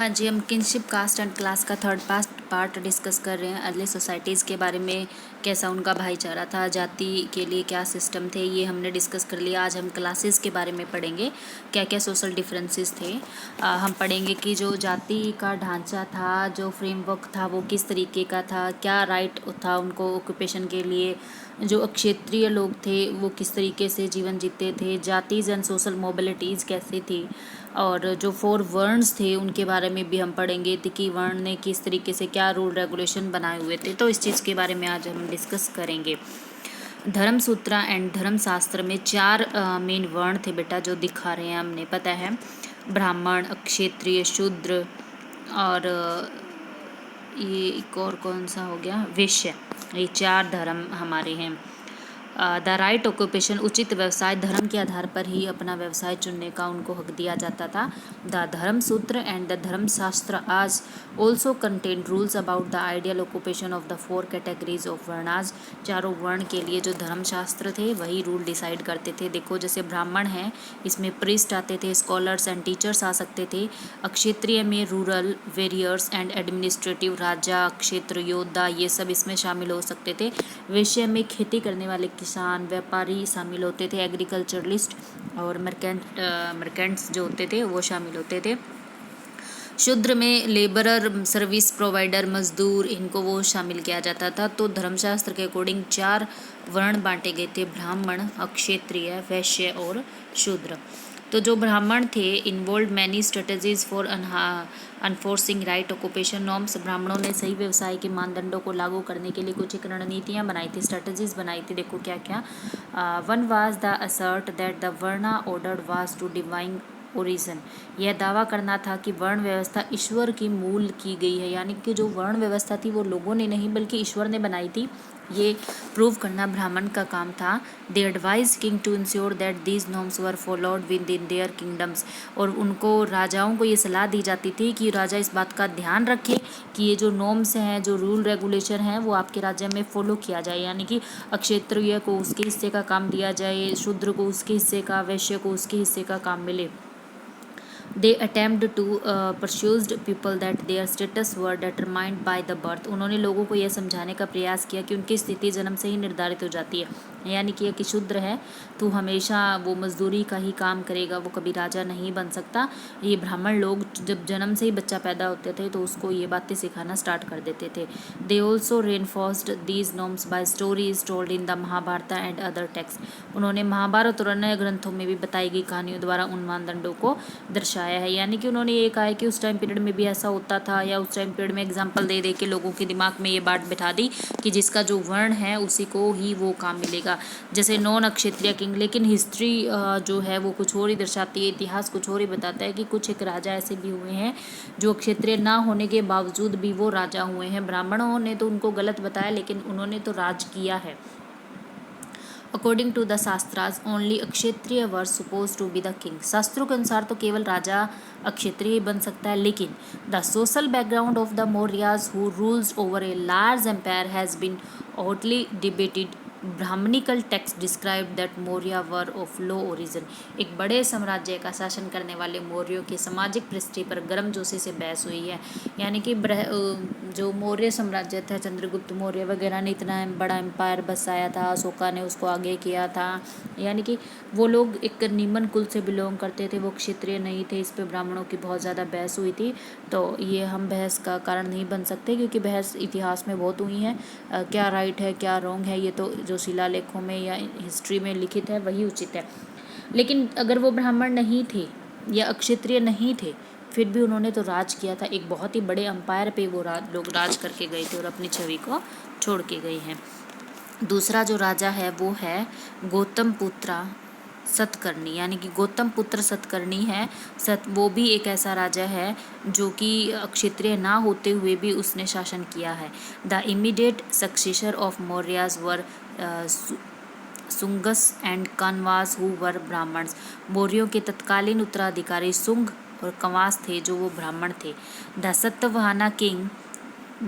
हाँ जी, हम kinship cast and class का थर्ड पार्ट डिस्कस कर रहे हैं। अर्ली सोसाइटीज़ के बारे में, कैसा उनका भाईचारा था, जाति के लिए क्या सिस्टम थे, ये हमने डिस्कस कर लिया। आज हम क्लासेस के बारे में पढ़ेंगे, क्या क्या सोशल डिफरेंसेस थे। हम पढ़ेंगे कि जो जाति का ढांचा था, जो फ्रेमवर्क था, वो किस तरीके का था, क्या राइट था उनको ऑक्यूपेशन के लिए, जो अक्षेत्रीय लोग थे वो किस तरीके से जीवन जीते थे, जातीज़ एंड सोशल मोबिलिटीज़ कैसी थी, और जो 4 वर्न्स थे उनके बारे में भी हम पढ़ेंगे कि वर्ण ने किस तरीके से क्या रूल रेगुलेशन बनाए हुए थे। तो इस चीज़ के बारे में आज हम डिस्कस करेंगे। धर्मसूत्र एंड धर्मशास्त्र में 4 मेन वर्ण थे बेटा, जो दिखा रहे हैं हमने, पता है, ब्राह्मण, क्षत्रिय, शूद्र, और ये एक और कौन सा हो गया, वैश्य। ये 4 धर्म हमारे हैं। द राइट ऑक्यूपेशन, उचित व्यवसाय, धर्म के आधार पर ही अपना व्यवसाय चुनने का उनको हक दिया जाता था। The Dharmasutra and the Dharmashastra आज also contain rules about the ideal occupation of the 4 categories of varnas. चारों वर्ण के लिए जो धर्मशास्त्र थे वही रूल डिसाइड करते थे। देखो, जैसे ब्राह्मण हैं, इसमें प्रीस्ट आते थे, स्कॉलर्स एंड टीचर्स आ सकते थे। क्षेत्रीय में रूरल वेरियर्स एंड एडमिनिस्ट्रेटिव, राजा, क्षेत्र योद्धा, ये सब इसमें शामिल हो सकते थे। वैश्य में खेती करने वाले किसान, व्यापारी शामिल होते थे, एग्रीकल्चरलिस्ट और मर्केंट्स जो होते थे वो शामिल होते थे। शूद्र में लेबरर, सर्विस प्रोवाइडर, मजदूर, इनको वो शामिल किया जाता था। तो धर्मशास्त्र के अकॉर्डिंग 4 वर्ण बांटे गए थे, ब्राह्मण, अक्षत्रिय, वैश्य और शूद्र। तो जो ब्राह्मण थे, involve many strategies for enforcing right occupation norms. ब्राह्मणों ने सही व्यवसाय के मानदंडों को लागू करने के लिए कुछ एक रणनीतियाँ बनाई थी, स्ट्रेटजीज बनाई थी। देखो क्या क्या। One was the assert that the varna order was to divine origin. यह दावा करना था कि वर्ण व्यवस्था ईश्वर की मूल की गई है, यानी कि जो वर्ण व्यवस्था थी वो लोगों ने नहीं बल्कि ईश्वर ने बनाई थी। ये प्रूव करना ब्राह्मण का काम था। They advise king to ensure that these norms were followed with in their kingdoms. और उनको, राजाओं को ये सलाह दी जाती थी कि राजा इस बात का ध्यान रखे कि ये जो नॉर्म्स हैं, जो रूल रेगुलेशन हैं, वो आपके राज्य में फॉलो किया जाए। यानी कि अक्षत्रिय को उसके हिस्से का काम दिया जाए, शूद्र को उसके हिस्से का, वैश्य को उसके हिस्से का काम मिले। They attempt to persuade people that their status were determined by the birth. उन्होंने लोगों को यह समझाने का प्रयास किया कि उनकी स्थिति जन्म से ही निर्धारित हो जाती है। यानी कि एक शूद्र है तो हमेशा वो मजदूरी का ही काम करेगा, वो कभी राजा नहीं बन सकता। ये ब्राह्मण लोग जब जन्म से ही बच्चा पैदा होते थे तो उसको ये बातें सिखाना स्टार्ट कर देते थे। They also reinforced these norms by stories told in the Mahabharata and other text. उन्होंने महाभारत और अन्य ग्रंथों में भी बताई गई कहानियों द्वारा उन मानदंडों को दर्शाया है। यानी कि उन्होंने ये कहा है कि उस टाइम पीरियड में भी ऐसा होता था, या उस टाइम पीरियड में एग्जाम्पल दे दे के लोगों के दिमाग में ये बात बिठा दी कि जिसका जो वर्ण है उसी को ही वो काम मिलेगा। जैसे नॉन अक्षत्रिय किंग, लेकिन हिस्ट्री जो है वो कुछ और ही दर्शाती है, इतिहास कुछ और ही बताता है कि कुछ एक राजा ऐसे भी हुए हैं जो क्षत्रिय ना होने के बावजूद भी वो राजा हुए हैं। ब्राह्मणों ने तो उनको गलत बताया, लेकिन उन्होंने तो राज किया है। According to the shastras only Kshatriya were suppose to be the king. शास्त्रों के अनुसार तो केवल राजा अक्षत्रिय ही बन सकता है, लेकिन the social background of the Mauryas who rules over a large empire has been hotly debated. Brahmanical text describe that Maurya were of low origin. एक बड़े साम्राज्य का शासन करने वाले मौर्यों की सामाजिक पृष्ठभूमि पर गर्मजोशी से बहस हुई है। यानी कि जो मौर्य साम्राज्य था, चंद्रगुप्त मौर्य वगैरह ने इतना बड़ा एम्पायर बसाया था, अशोका ने उसको आगे किया था। यानी कि वो लोग एक निम्न कुल से बिलोंग करते थे, वो क्षत्रिय नहीं थे। इस पे ब्राह्मणों की बहुत ज़्यादा बहस हुई थी। तो ये हम बहस का कारण नहीं बन सकते, क्योंकि बहस इतिहास में बहुत हुई है। क्या राइट है, क्या रॉन्ग है, ये तो जो शिलालेखों में या हिस्ट्री में लिखित है वही उचित है। लेकिन अगर वो ब्राह्मण नहीं थे या अक्षत्रिय नहीं थे, फिर भी उन्होंने तो राज किया था। एक बहुत ही बड़े अंपायर पे वो लोग राज करके गए थे और अपनी छवि को छोड़ के गए हैं। दूसरा जो राजा है वो है गौतम पुत्र सतकर्णी। यानी कि गौतम पुत्र सतकर्णी है। वो भी एक ऐसा राजा है जो कि क्षत्रिय ना होते हुए भी उसने शासन किया है। The immediate successor of Mauryas were Sungas and Kanvas who were Brahmins. मौर्यों के तत्कालीन उत्तराधिकारी सुंग और कंवास थे, जो वो ब्राह्मण थे। The Satavahana king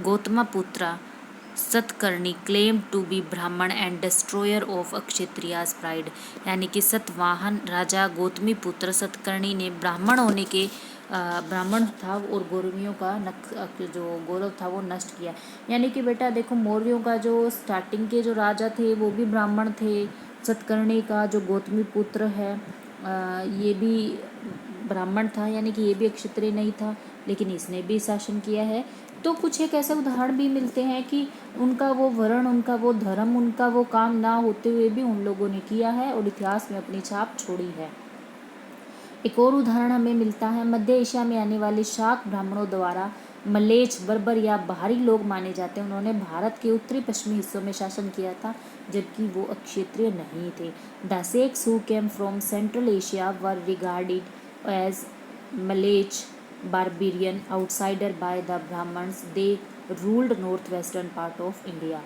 Gautamiputra Satakarni claim to be Brahmin and destroyer of Kshatriyas pride. यानी कि सतवाहन राजा गौतमी पुत्र सतकर्णी ने ब्राह्मण होने के ब्राह्मण था और गौरवियों का जो गौरव था वो नष्ट किया। यानी कि बेटा देखो, मौर्यों का जो स्टार्टिंग के जो राजा थे वो भी ब्राह्मण थे। सतकर्णी का जो गौतमी पुत्र है ये भी ब्राह्मण था, यानी कि ये भी एक क्षत्रिय नहीं था, लेकिन इसने भी शासन किया है। तो कुछ एक ऐसे उदाहरण भी मिलते हैं कि उनका वो वर्ण, उनका वो धर्म, उनका वो काम ना होते हुए भी उन लोगों ने किया है और इतिहास में अपनी छाप छोड़ी है। एक और उदाहरण हमें मिलता है, मध्य एशिया में आने वाले शाक ब्राह्मणों द्वारा मलेच्छ, बर्बर या बाहरी लोग माने जाते हैं। उन्होंने भारत के उत्तरी पश्चिमी हिस्सों में शासन किया था, जबकि वो अक्षत्रिय नहीं थे। The Sakas who came from Central Asia were regarded as mlechchha, barbarian, outsider by the Brahmins. They ruled north western part of India.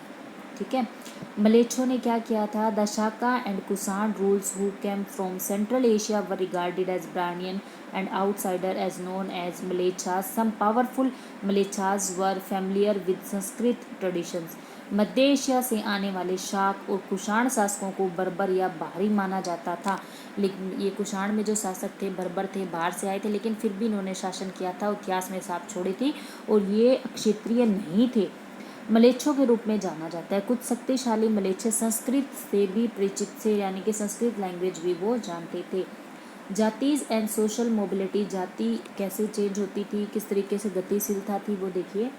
ठीक है, मलेच्छों ने क्या किया था? The Shaka and Kushan rules who came from Central Asia were regarded as Brahmin and outsider as known as mlechchhas. Some powerful mlechchhas were familiar with Sanskrit traditions. मध्य Asia से आने वाले शाक और कुषाण शासकों को बर्बर या बाहरी माना जाता था, लेकिन ये कुषाण में जो शासक थे बर्बर थे, बाहर से आए थे, लेकिन फिर भी इन्होंने शासन किया था, इतिहास में छाप छोड़ी थी और ये क्षत्रिय नहीं थे। मलेच्छों के रूप में जाना जाता है। कुछ शक्तिशाली मलेच्छ संस्कृत से भी परिचित थे, यानी कि संस्कृत लैंग्वेज भी वो जानते थे। जातीज एंड सोशल मोबिलिटी, जाति कैसे चेंज होती थी, किस तरीके से गतिशीलता थी वो देखिए।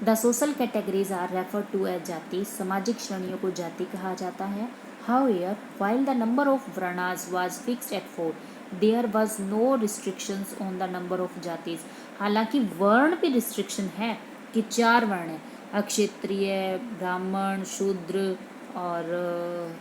The social categories are referred to as jati, सामाजिक श्रेणियों को जाति कहा जाता है। However, while the number of varnas was fixed at 4, there was no restrictions on the number of jatis. हालांकि वर्ण पे रिस्ट्रिक्शन है कि 4 वर्ण है, अक्षत्रिय, ब्राह्मण, शूद्र और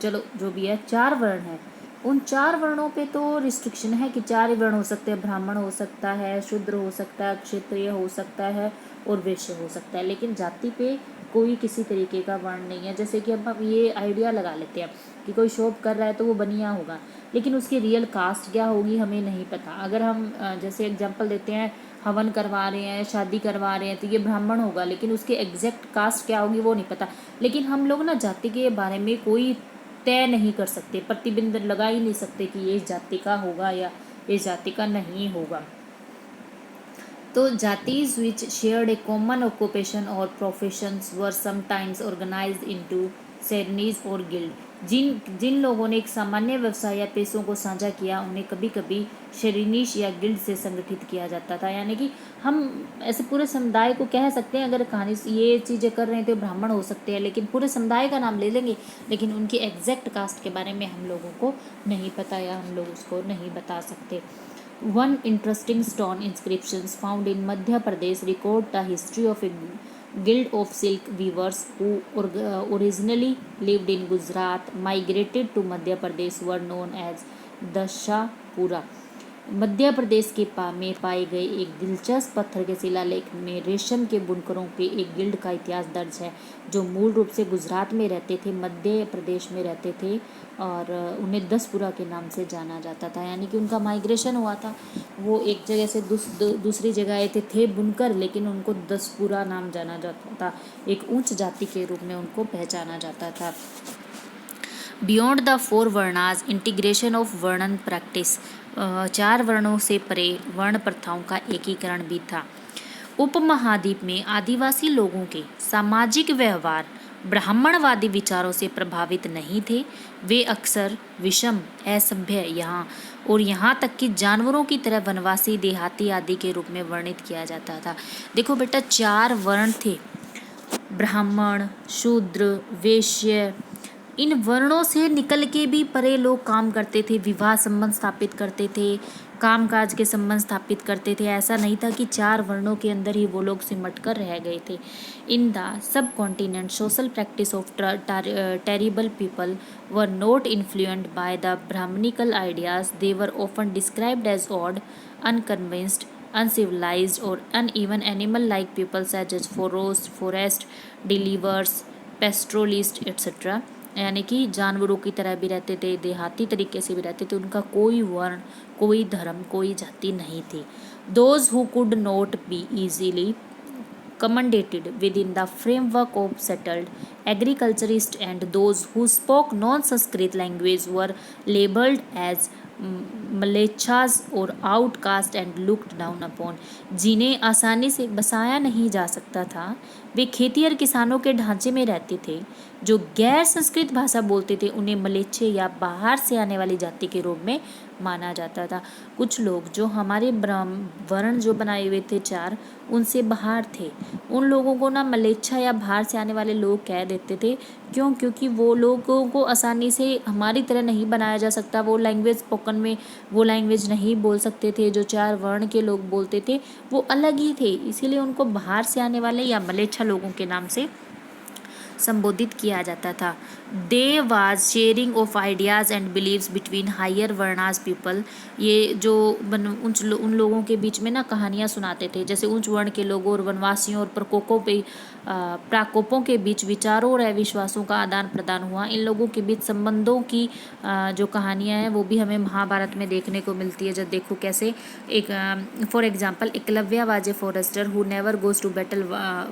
चलो जो भी है 4 वर्ण है। उन 4 वर्णों पे तो रिस्ट्रिक्शन है कि 4 ही वर्ण हो सकते हैं, ब्राह्मण हो सकता है, शूद्र हो सकता है, क्षत्रिय हो सकता है और वैश्य हो सकता है, लेकिन जाति पे कोई किसी तरीके का वर्ण नहीं है। जैसे कि अब ये आइडिया लगा लेते हैं कि कोई शॉप कर रहा है तो वो बनिया होगा, लेकिन उसकी रियल कास्ट क्या होगी हमें नहीं पता। अगर हम जैसे एग्जांपल देते हैं, हवन करवा रहे हैं, शादी करवा रहे हैं, तो ये ब्राह्मण होगा, लेकिन उसकी एग्जैक्ट कास्ट क्या होगी वो नहीं पता। लेकिन हम लोग ना जाति के बारे में कोई तय नहीं कर सकते, प्रतिबंध लगा ही नहीं सकते कि ये इस जाति का होगा या इस जाति का नहीं होगा। तो जातिज विच शेयर्ड ए कॉमन ऑक्यूपेशन और प्रोफेशंस वर समटाइम्स ऑर्गेनाइज्ड इनटू सेरनीज और गिल्ड। जिन लोगों ने एक सामान्य व्यवसाय या पेशों को साझा किया, उन्हें कभी कभी शेरिनीश या गिल्ड से संगठित किया जाता था। यानी कि हम ऐसे पूरे समुदाय को कह सकते हैं, अगर कहानी ये चीज़ें कर रहे हैं तो ब्राह्मण हो सकते हैं, लेकिन पूरे समुदाय का नाम ले लेंगे, लेकिन उनकी एग्जैक्ट कास्ट के बारे में हम लोगों को नहीं पता या हम लोग उसको नहीं बता सकते। One interesting stone inscriptions found in Madhya Pradesh record the history of a guild of silk weavers who originally lived in Gujarat, migrated to Madhya Pradesh, were known as Dashapura. Madhya Pradesh के में पाए गए एक दिलचस्प पत्थर के शिलालेख में रेशम के बुनकरों के एक गिल्ड का इतिहास दर्ज है, जो मूल रूप से गुजरात में रहते थे, मध्य प्रदेश में रहते थे और उन्हें दसपुरा के नाम से जाना जाता था। यानी कि उनका माइग्रेशन हुआ था, वो एक जगह से दूसरी जगह आए थे बुनकर, लेकिन उनको दसपुरा नाम जाना जाता था, एक उच्च जाति के रूप में उनको पहचाना जाता था। Beyond the 4 varnas, integration of वर्णन प्रैक्टिस, 4 वर्णों से परे वर्ण प्रथाओं का एकीकरण भी था। उपमहाद्वीप में आदिवासी लोगों के सामाजिक व्यवहार ब्राह्मणवादी विचारों से प्रभावित नहीं थे। वे अक्सर विषम, असभ्य यहाँ तक कि जानवरों की तरह वनवासी, देहाती आदि के रूप में वर्णित किया जाता था। देखो बेटा, 4 वर्ण थे, ब्राह्मण, शूद्र, वैश्य। इन वर्णों से निकल के भी परे लोग काम करते थे, विवाह संबंध स्थापित करते थे, कामकाज के संबंध स्थापित करते थे। ऐसा नहीं था कि 4 वर्णों के अंदर ही वो लोग सिमट कर रह गए थे। In the subcontinent social practice of terrible people were not influenced by the Brahmanical ideas. They were often described as odd, unconvinced, uncivilized or uneven animal-like people such as forest dwellers, pastoralists, etc. यानी कि जानवरों की तरह भी रहते थे, देहाती तरीके से भी रहते थे, उनका कोई वर्ण, कोई धर्म, कोई जाति नहीं थी। Those who could not be easily accommodated within the framework of settled agriculturists and those who spoke non-Sanskrit language were labeled as Mlecchas और outcast and looked down upon, जिन्हें आसानी से बसाया नहीं जा सकता था। वे खेती और किसानों के ढांचे में रहते थे। जो गैर संस्कृत भाषा बोलते थे उन्हें मलेच्छे या बाहर से आने वाली जाति के रूप में माना जाता था। कुछ लोग जो हमारे वर्ण जो बनाए हुए थे चार, उनसे बाहर थे, उन लोगों को ना मलेच्छा या बाहर से आने वाले लोग कह देते थे। क्यों? क्योंकि वो लोगों को आसानी से हमारी तरह नहीं बनाया जा सकता। वो लैंग्वेज स्पोकन में वो लैंग्वेज नहीं बोल सकते थे। जो चार वर्ण के लोग बोलते थे वो अलग ही थे, इसीलिए उनको बाहर से आने वाले या मलेच्छा लोगों के नाम से संबोधित किया जाता था। They was sharing of ideas and beliefs between higher varnas people. ये जो उन लोगों के बीच में ना कहानियाँ सुनाते थे, जैसे उच्च वर्ण के लोगों और वनवासियों और प्राकोपों के बीच विचारों और विश्वासों का आदान प्रदान हुआ। इन लोगों के बीच संबंधों की जो कहानियाँ हैं वो भी हमें महाभारत में देखने को मिलती है। जब देखो कैसे, एक for example, Eklavya was a forester who never goes to battle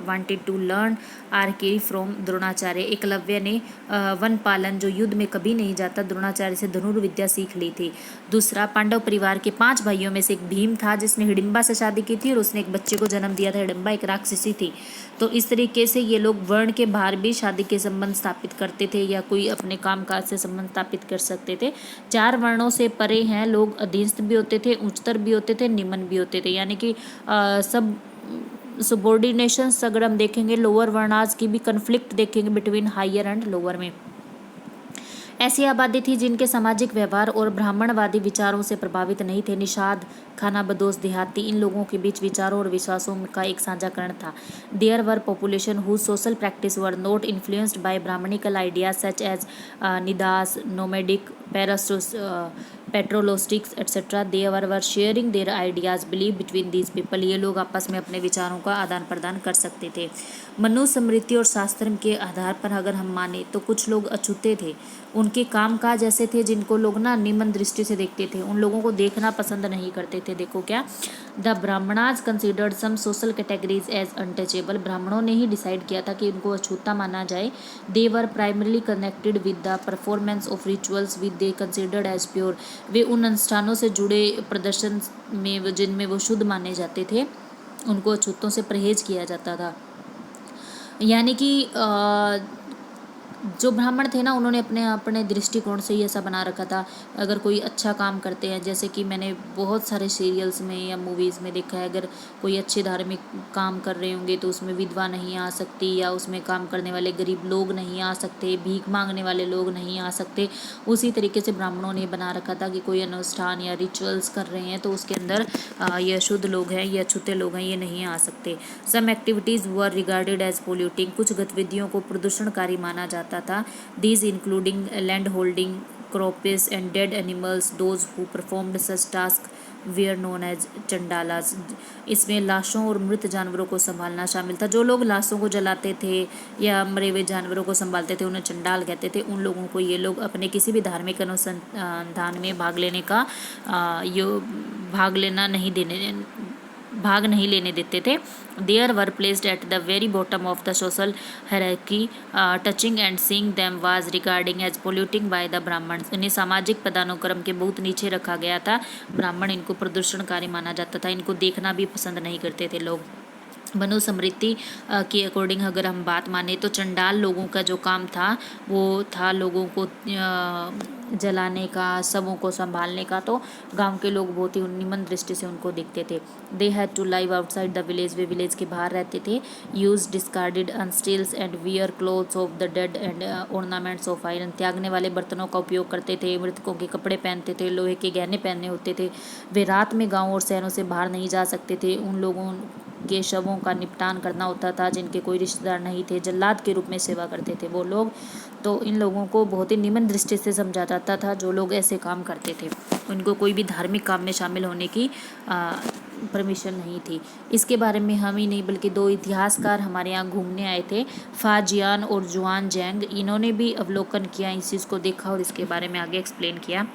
wanted to learn archery from Dronacharya. Eklavya ने वन पालन, जो युद्ध में कभी नहीं जाता, द्रोणाचार्य से धनुर्विद्या सीख ली थी। दूसरा, पांडव परिवार के 5 भाइयों में से एक भीम था जिसने हिडिंबा से शादी की थी और उसने एक बच्चे को जन्म दिया था। हिडिंबा एक राक्षसी थी। तो इस तरीके से ये लोग वर्ण के बाहर भी शादी के संबंध स्थापित करते थे या कोई अपने कामकाज से संबंध स्थापित कर सकते थे। 4 वर्णों से परे हैं लोग अधीनस्थ भी होते थे, उच्चतर भी होते थे, निम्न भी होते थे, यानी कि सब सबॉर्डिनेशंस अगर हम देखेंगे, लोअर वर्णास की भी कन्फ्लिक्ट देखेंगे बिटवीन हायर एंड लोअर में। ऐसी आबादी थी जिनके सामाजिक व्यवहार और ब्राह्मणवादी विचारों से प्रभावित नहीं थे। निषाद, खानाबदोश, देहाती, इन लोगों के बीच विचारों और विश्वासों का एक साझाकरण था। There were population whose social practice were not influenced by Brahmanical ideas such as Nishadas, nomadic, pastoralists et cetera. They were sharing their ideas believe between these people. ये लोग आपस में अपने विचारों का आदान प्रदान कर सकते थे। मनुस्मृति और शास्त्र के आधार पर अगर हम माने तो कुछ लोग अछूते थे। उनके कामकाज ऐसे थे जिनको लोग ना निम्न दृष्टि से देखते थे, उन लोगों को देखना पसंद नहीं करते थे। देखो क्या, the Brahmanas considered some social categories as untouchable. ब्राह्मणों ने ही डिसाइड किया था कि इनको अछूता माना जाए। They were primarily connected with the performance of rituals with they considered as pure. वे उन अनुष्ठानों से जुड़े प्रदर्शन में जिनमें वो शुद्ध माने जाते थे, उनको अछूतों से परहेज किया जाता था। यानी कि जो ब्राह्मण थे ना, उन्होंने अपने अपने दृष्टिकोण से ही ऐसा बना रखा था। अगर कोई अच्छा काम करते हैं, जैसे कि मैंने बहुत सारे सीरियल्स में या मूवीज़ में देखा है, अगर कोई अच्छे धार्मिक काम कर रहे होंगे तो उसमें विधवा नहीं आ सकती, या उसमें काम करने वाले गरीब लोग नहीं आ सकते, भीख मांगने वाले लोग नहीं आ सकते। उसी तरीके से ब्राह्मणों ने बना रखा था कि कोई अनुष्ठान या रिचुअल्स कर रहे हैं तो उसके अंदर ये अशुद्ध लोग हैं, ये अछूते लोग हैं, ये नहीं आ सकते। सम एक्टिविटीज़ वर रिगार्डेड एज पोल्यूटिंग। कुछ गतिविधियों को प्रदूषणकारी माना जाता था। These including land holding, crops and dead animals. Those who performed such tasks were known as chandalas. इसमें लाशों और मृत जानवरों को संभालना शामिल था। जो लोग लाशों को जलाते थे या मरे हुए जानवरों को संभालते थे उन्हें चंडाल कहते थे। उन लोगों को ये लोग अपने किसी भी धार्मिक अनुसंधान में भाग नहीं लेने देते थे। There were placed at the very bottom of the social hierarchy. Touching and seeing them was regarding as polluting by the Brahmins. इन्हें सामाजिक पदानुक्रम के बहुत नीचे रखा गया था। ब्राह्मण इनको प्रदूषणकारी माना जाता था, इनको देखना भी पसंद नहीं करते थे लोग। मनुस्मृति के अकॉर्डिंग अगर हम बात माने तो चंडाल लोगों का जो काम था वो था लोगों को जलाने का, शवों को संभालने का। तो गांव के लोग बहुत ही निम्न दृष्टि से उनको देखते थे। They had to live outside the village. वे विलेज के बाहर रहते थे। Use discarded utensils and wear clothes of the dead and ornaments of iron. त्यागने वाले बर्तनों का उपयोग करते थे, मृतकों के कपड़े पहनते थे, लोहे के गहने पहने होते थे। वे रात में गाँव और शहरों से बाहर नहीं जा सकते थे। उन लोगों के शवों का निपटान करना होता था जिनके कोई रिश्तेदार नहीं थे। जल्लाद के रूप में सेवा करते थे वो लोग। तो इन लोगों को बहुत ही निम्न दृष्टि से समझा जाता था जो लोग ऐसे काम करते थे। उनको कोई भी धार्मिक काम में शामिल होने की परमिशन नहीं थी। इसके बारे में हम ही नहीं बल्कि 2 इतिहासकार हमारे यहाँ घूमने आए थे, फाजियान और जुआन जैंग। इन्होंने भी अवलोकन किया, इस चीज़ को देखा और इसके बारे में आगे एक्सप्लेन किया।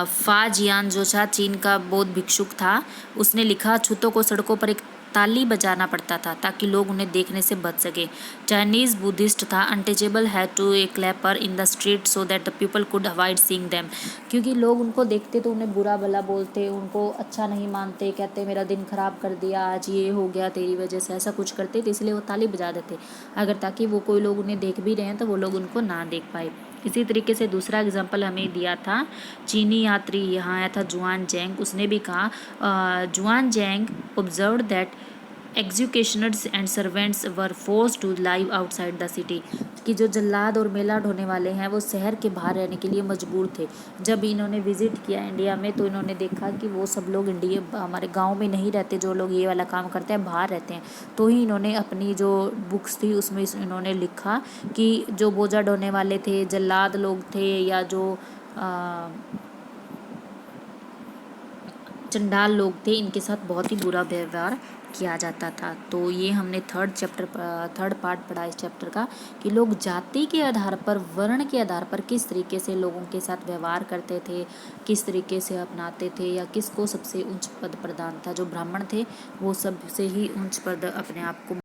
फाजियान जो था चीन का बौद्ध भिक्षुक था। उसने लिखा, छूतों को सड़कों पर एक ताली बजाना पड़ता था ताकि लोग उन्हें देखने से बच सके। चाइनीज़ बुद्धिस्ट था untouchable had to a clapper in the street so that the people could avoid seeing them. क्योंकि लोग उनको देखते तो उन्हें बुरा भला बोलते, उनको अच्छा नहीं मानते, कहते मेरा दिन खराब कर दिया, आज ये हो गया तेरी वजह से, ऐसा कुछ करते थे, इसलिए वो ताली बजा देते अगर ताकि वो कोई लोग उन्हें देख भी रहे हैं तो वो लोग उनको ना देख पाए। इसी तरीके से दूसरा एग्जाम्पल हमें दिया था, चीनी यात्री यहाँ आया था जुआन जैंग, उसने भी कहा Xuanzang observe that executioners and servants were force to live outside the city, कि जो जल्लाद और मेला ढोने वाले हैं वो शहर के बाहर रहने के लिए मजबूर थे। जब इन्होंने विजिट किया इंडिया में तो इन्होंने देखा कि वो सब लोग इंडिया हमारे गांव में नहीं रहते, जो लोग ये वाला काम करते हैं बाहर रहते हैं। तो ही इन्होंने अपनी जो बुक्स थी उसमें इन्होंने लिखा कि जो बोझा ढोने वाले थे, जल्लाद लोग थे, या जो चंडाल लोग थे, इनके साथ बहुत ही बुरा व्यवहार किया जाता था। तो ये हमने थर्ड पार्ट पढ़ा इस चैप्टर का, कि लोग जाति के आधार पर, वर्ण के आधार पर किस तरीके से लोगों के साथ व्यवहार करते थे, किस तरीके से अपनाते थे, या किसको सबसे उच्च पद प्रदान था। जो ब्राह्मण थे वो सबसे ही उच्च पद अपने आप को